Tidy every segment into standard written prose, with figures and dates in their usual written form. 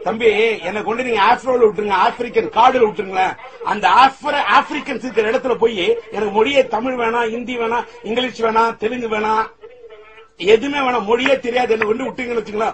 தம்பி என்ன கொண்டு நீங்க ஆப்ரோல விட்டுருங்க, ஆப்பிரிக்கன் காடுல விட்டுருங்களேன். அந்த ஆப்பிரிக்கன்ஸ் இருக்கிற இடத்துல போய் எனக்கு மொழியே தமிழ் வேணாம், ஹிந்தி வேணாம், இங்கிலீஷ் வேணாம், தெலுங்கு வேணாம், எதுவுமே வேணாம், மொழியே தெரியாது என்ன கொண்டு விட்டீங்கன்னு வச்சுங்களா.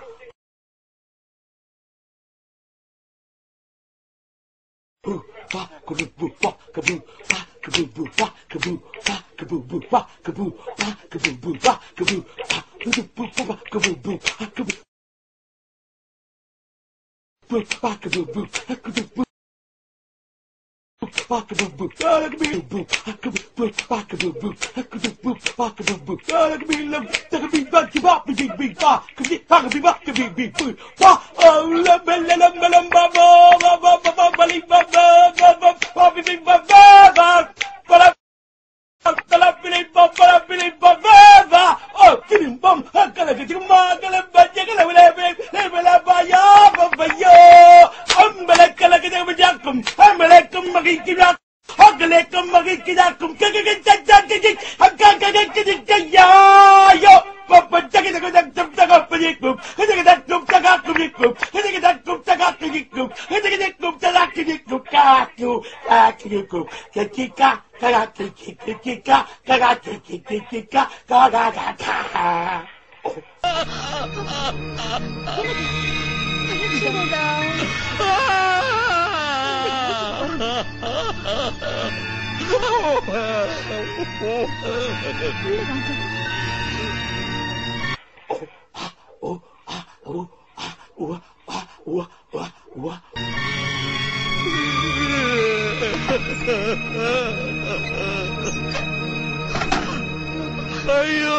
ஐயோ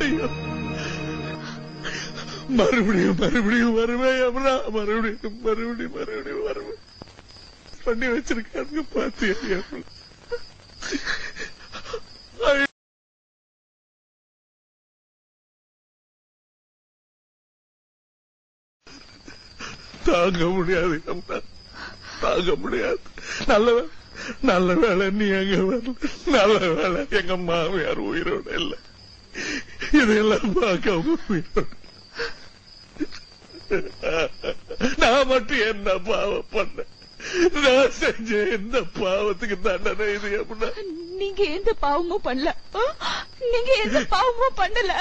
ஐயோ, மறுபடியும் மறுபடியும் வருவேன், மறுபடியும் மறுபடியும் மறுபடியும் வருவேன். பண்ணி வச்சிருக்காங்க பாத்தியா? தாங்க முடியாது, தாங்க முடியாது. நல்ல வேலை நீ அங்க வரல, நல்ல வேலை எங்க மாமியார் உயிரோட இல்ல. இதெல்லாம் பார்க்க அவங்க உயிரோட. நான் மட்டும் என்ன பாவம் பண்ண? நான் செஞ்ச எந்த பாவத்துக்கு தண்டனை இது? அப்படின்னா நீங்க எந்த பாவமும் பண்ணல, நீங்க எந்த பாவமும் பண்ணல.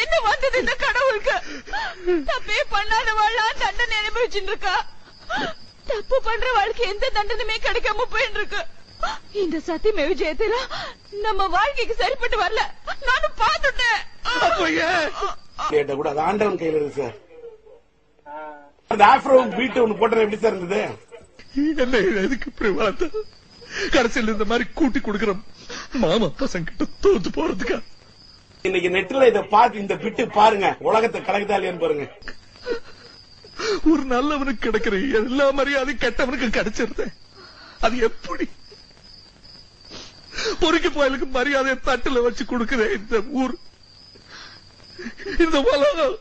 என்ன வந்தது இந்த கடவுளுக்கு? தப்பே பண்ணாதவாள் தண்டனை அனுபவிச்சுட்டு இருக்கா. தப்பு பண்ற வாழ்க்கை எந்த தண்டனையுமே கிடைக்காம போயிட்டு இருக்கு. இந்த சத்தியமே விஜயத்துல நம்ம வாழ்க்கைக்கு சரிப்பட்டு வரல. நானும் பாத்துட்டேன். கேட்ட கூட அது ஆண்டவன் கையில இருக்கு சார். அந்த ஆப்ரோ வீட்டு ஒண்ணு போட்டது எப்படி சார் இருந்தது? என்ன எதுக்கு இப்படி வளர்த்த? கடைசியில் இந்த மாதிரி கூட்டி கொடுக்கிற மாமா பசங்க கிட்ட தோத்து போறதுக்கா? இன்னைக்கு நெட்ல இதை பார்த்து இந்த பிட்டு பாருங்க, உலகத்தை கலக்குதா இல்லையான்னு பாருங்க. ஒரு நல்லவனுக்கு கிடைக்கிற எல்லா மரியாதையும் கெட்டவனுக்கு கிடைச்சிருது. அது எப்படி? பொறுக்கி போயலுக்கு மரியாதையை தட்டுல வச்சு கொடுக்குற இந்த ஊர், இந்த உலகம்.